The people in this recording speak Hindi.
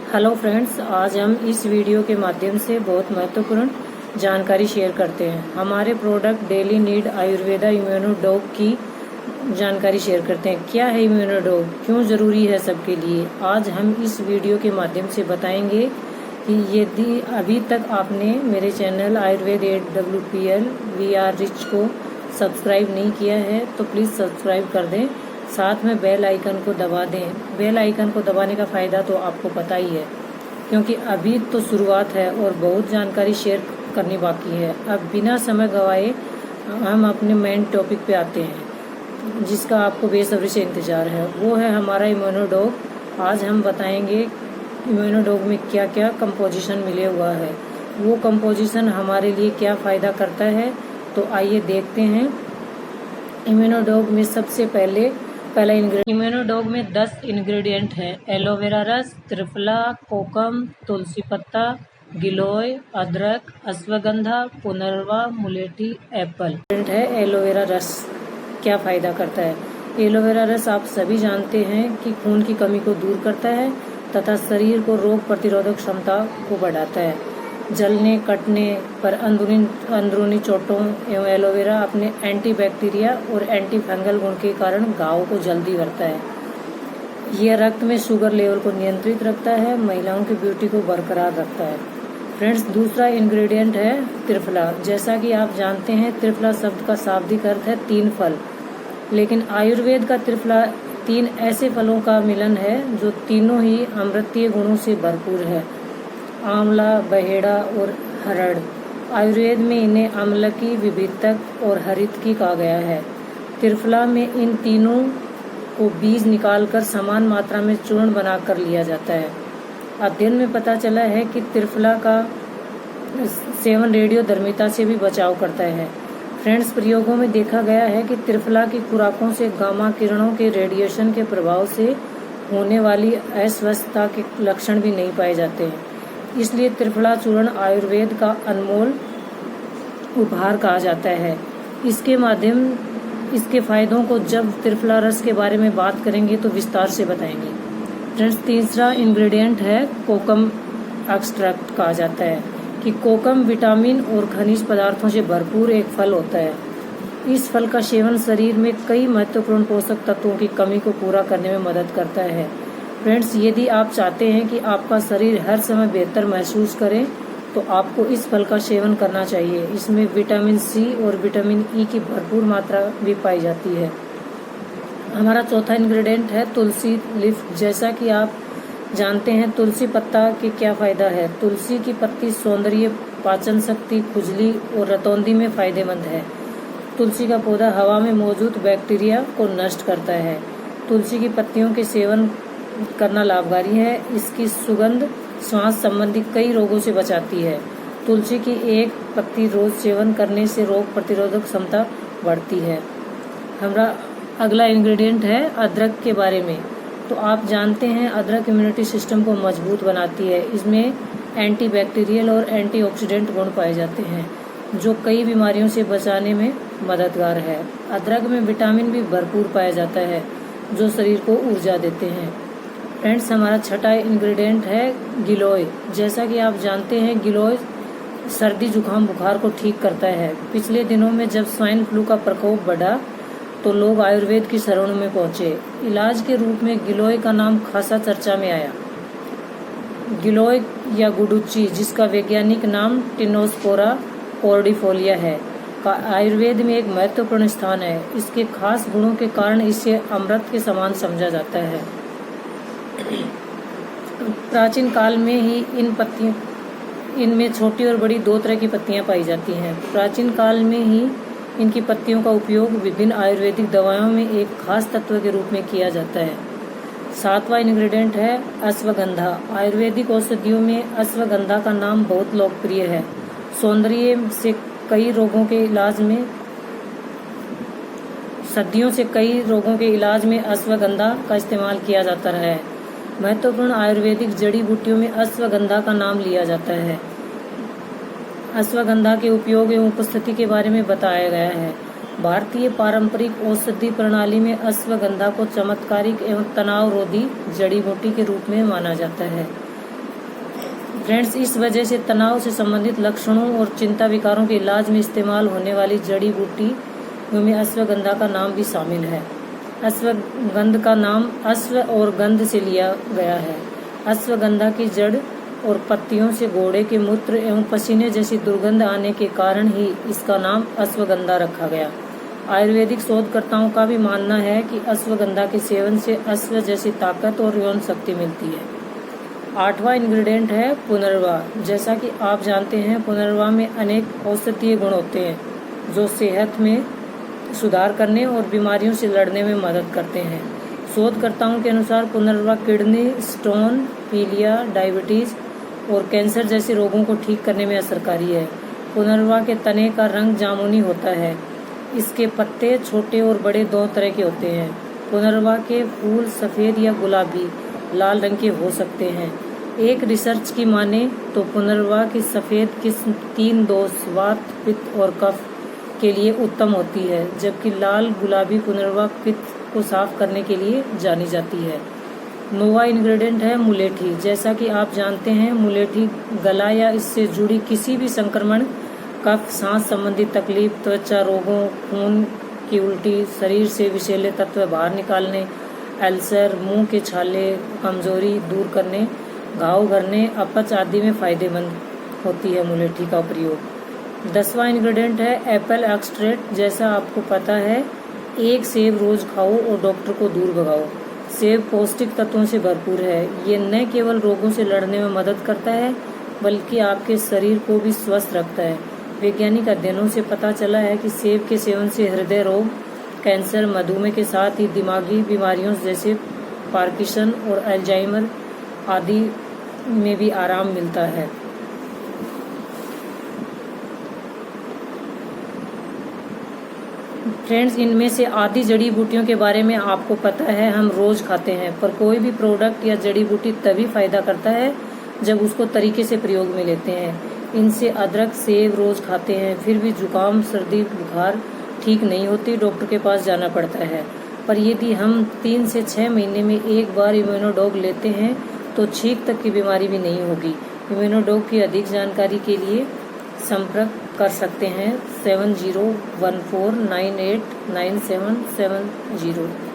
हेलो फ्रेंड्स, आज हम इस वीडियो के माध्यम से बहुत महत्वपूर्ण जानकारी शेयर करते हैं। हमारे प्रोडक्ट डेली नीड आयुर्वेदा इम्यूनोडोग की जानकारी शेयर करते हैं। क्या है इम्यूनोडोग, क्यों ज़रूरी है सबके लिए, आज हम इस वीडियो के माध्यम से बताएंगे कि यदि अभी तक आपने मेरे channel Ayurveda AWPL VR rich को सब्सक्राइब नहीं किया है तो प्लीज़ सब्सक्राइब कर दें, साथ में बेल आइकन को दबा दें। बेल आइकन को दबाने का फ़ायदा तो आपको पता ही है, क्योंकि अभी तो शुरुआत है और बहुत जानकारी शेयर करनी बाकी है। अब बिना समय गंवाए हम अपने मेन टॉपिक पे आते हैं, जिसका आपको बेसब्री से इंतज़ार है। वो है हमारा इम्यूनोडोग। आज हम बताएंगे इम्यूनोडोग में क्या क्या कंपोजिशन मिले हुआ है, वो कंपोजिशन हमारे लिए क्या फ़ायदा करता है। तो आइए देखते हैं। इम्यूनोडोग में सबसे पहला इंग्रेडिएंट, इम्यूनोडोग में 10 इंग्रेडिएंट है। एलोवेरा रस, त्रिफला, कोकम, तुलसी पत्ता, गिलोय, अदरक, अश्वगंधा, पुनर्वा, मुलेठी, एप्पल है। एलोवेरा रस क्या फ़ायदा करता है? एलोवेरा रस आप सभी जानते हैं कि खून की कमी को दूर करता है तथा शरीर को रोग प्रतिरोधक क्षमता को बढ़ाता है। जलने कटने पर अंदरूनी चोटों एवं एलोवेरा अपने एंटीबैक्टीरिया और एंटी फंगल गुण के कारण घाव को जल्दी भरता है। यह रक्त में शुगर लेवल को नियंत्रित रखता है, महिलाओं की ब्यूटी को बरकरार रखता है। फ्रेंड्स, दूसरा इंग्रेडिएंट है त्रिफला। जैसा कि आप जानते हैं, त्रिफला शब्द का शाब्दिक अर्थ है 3 फल, लेकिन आयुर्वेद का त्रिफला 3 ऐसे फलों का मिलन है जो तीनों ही अमृतीय गुणों से भरपूर है। आंवला, बहेड़ा और हरड़। आयुर्वेद में इन्हें अम्लकी, विभितक और हरितकी कहा गया है। त्रिफला में इन तीनों को बीज निकालकर समान मात्रा में चूर्ण बनाकर लिया जाता है। अध्ययन में पता चला है कि त्रिफला का सेवन रेडियोधर्मिता से भी बचाव करता है। फ्रेंड्स, प्रयोगों में देखा गया है कि त्रिफला की खुराकों से गामा किरणों के रेडिएशन के प्रभाव से होने वाली अस्वस्थता के लक्षण भी नहीं पाए जाते हैं। इसलिए त्रिफला चूर्ण आयुर्वेद का अनमोल उपहार कहा जाता है। इसके फायदों को जब त्रिफला रस के बारे में बात करेंगे तो विस्तार से बताएंगे। फ्रेंड्स, तीसरा इंग्रेडिएंट है कोकम एक्सट्रैक्ट। कहा जाता है कि कोकम विटामिन और खनिज पदार्थों से भरपूर एक फल होता है। इस फल का सेवन शरीर में कई महत्वपूर्ण पोषक तत्वों की कमी को पूरा करने में मदद करता है। फ्रेंड्स, यदि आप चाहते हैं कि आपका शरीर हर समय बेहतर महसूस करे तो आपको इस फल का सेवन करना चाहिए। इसमें विटामिन C और विटामिन E की भरपूर मात्रा भी पाई जाती है। हमारा चौथा इंग्रेडिएंट है तुलसी लीफ। जैसा कि आप जानते हैं, तुलसी पत्ता के क्या फ़ायदा है। तुलसी की पत्ती सौंदर्य, पाचन शक्ति, खुजली और रतौंधी में फ़ायदेमंद है। तुलसी का पौधा हवा में मौजूद बैक्टीरिया को नष्ट करता है। तुलसी की पत्तियों के सेवन करना लाभकारी है। इसकी सुगंध श्वास संबंधी कई रोगों से बचाती है। तुलसी की एक पत्ती रोज सेवन करने से रोग प्रतिरोधक क्षमता बढ़ती है। हमारा अगला इंग्रेडिएंट है अदरक के बारे में। तो आप जानते हैं, अदरक इम्यूनिटी सिस्टम को मजबूत बनाती है। इसमें एंटीबैक्टीरियल और एंटीऑक्सीडेंट गुण पाए जाते हैं जो कई बीमारियों से बचाने में मददगार है। अदरक में विटामिन भी भरपूर पाया जाता है जो शरीर को ऊर्जा देते हैं। फ्रेंड्स, हमारा छठा इंग्रेडिएंट है गिलोय। जैसा कि आप जानते हैं, गिलोय सर्दी जुकाम बुखार को ठीक करता है। पिछले दिनों में जब स्वाइन फ्लू का प्रकोप बढ़ा तो लोग आयुर्वेद की शरण में पहुंचे। इलाज के रूप में गिलोय का नाम खासा चर्चा में आया। गिलोय या गुडुची, जिसका वैज्ञानिक नाम टिनोस्पोरा कॉर्डिफोलिया है, का आयुर्वेद में एक महत्वपूर्ण स्थान है। इसके खास गुणों के कारण इसे अमृत के समान समझा जाता है। प्राचीन काल में ही इनमें छोटी और बड़ी 2 तरह की पत्तियां पाई जाती हैं। प्राचीन काल में ही इनकी पत्तियों का उपयोग विभिन्न आयुर्वेदिक दवाओं में एक खास तत्व के रूप में किया जाता है। 7वां इंग्रेडिएंट है अश्वगंधा। आयुर्वेदिक औषधियों में अश्वगंधा का नाम बहुत लोकप्रिय है। सौंदर्य से कई रोगों के इलाज में सदियों से कई रोगों के इलाज में अश्वगंधा का इस्तेमाल किया जाता रहा है। महत्वपूर्ण आयुर्वेदिक जड़ी बूटियों में अश्वगंधा का नाम लिया जाता है। अश्वगंधा के उपयोग एवं उपस्थिति के बारे में बताया गया है। भारतीय पारंपरिक औषधि प्रणाली में अश्वगंधा को चमत्कारिक एवं तनाव रोधी जड़ी बूटी के रूप में माना जाता है। फ्रेंड्स, इस वजह से तनाव से संबंधित लक्षणों और चिंता विकारों के इलाज में इस्तेमाल होने वाली जड़ी बूटी में अश्वगंधा का नाम भी शामिल है। अश्वगंध का नाम अश्व और गंध से लिया गया है। अश्वगंधा की जड़ और पत्तियों से घोड़े के मूत्र एवं पसीने जैसी दुर्गंध आने के कारण ही इसका नाम अश्वगंधा रखा गया। आयुर्वेदिक शोधकर्ताओं का भी मानना है कि अश्वगंधा के सेवन से अश्व जैसी ताकत और यौन शक्ति मिलती है। 8वां इंग्रेडिएंट है पुनर्वा। जैसा कि आप जानते हैं, पुनर्वा में अनेक औषधीय गुण होते हैं जो सेहत में सुधार करने और बीमारियों से लड़ने में मदद करते हैं। शोधकर्ताओं के अनुसार पुनर्वा किडनी स्टोन, पीलिया, डायबिटीज और कैंसर जैसे रोगों को ठीक करने में असरकारी है। पुनर्वा के तने का रंग जामुनी होता है। इसके पत्ते छोटे और बड़े दो तरह के होते हैं। पुनर्वा के फूल सफ़ेद या गुलाबी लाल रंग के हो सकते हैं। एक रिसर्च की माने तो पुनर्वा की सफ़ेद किस्म 3 दोष वात, पित्त और कफ के लिए उत्तम होती है, जबकि लाल गुलाबी पुनर्वा पित्त को साफ करने के लिए जानी जाती है। 9वां इंग्रेडिएंट है मुलेठी। जैसा कि आप जानते हैं, मुलेठी गला या इससे जुड़ी किसी भी संक्रमण, कफ, सांस संबंधी तकलीफ, त्वचा रोगों, खून की उल्टी, शरीर से विषैले तत्व बाहर निकालने, अल्सर, मुंह के छाले, कमजोरी दूर करने, घाव भरने, अपच आदि में फायदेमंद होती है मुलेठी का प्रयोग। 10वां इंग्रेडिएंट है एप्पल एक्सट्रैक्ट। जैसा आपको पता है, एक सेब रोज खाओ और डॉक्टर को दूर भगाओ। सेब पौष्टिक तत्वों से भरपूर है। ये न केवल रोगों से लड़ने में मदद करता है, बल्कि आपके शरीर को भी स्वस्थ रखता है। वैज्ञानिक अध्ययनों से पता चला है कि सेब के सेवन से हृदय रोग, कैंसर, मधुमेह के साथ ही दिमागी बीमारियों जैसे पार्किंसन और अल्जाइमर आदि में भी आराम मिलता है। फ्रेंड्स, इनमें से आधी जड़ी बूटियों के बारे में आपको पता है, हम रोज खाते हैं, पर कोई भी प्रोडक्ट या जड़ी बूटी तभी फायदा करता है जब उसको तरीके से प्रयोग में लेते हैं। इनसे अदरक, सेब रोज खाते हैं, फिर भी जुकाम, सर्दी, बुखार ठीक नहीं होती, डॉक्टर के पास जाना पड़ता है। पर यदि हम 3 से 6 महीने में एक बार इम्यूनोडॉग लेते हैं तो छींक तक की बीमारी भी नहीं होगी। इम्यूनोडॉग की अधिक जानकारी के लिए संपर्क कर सकते हैं 7014989770।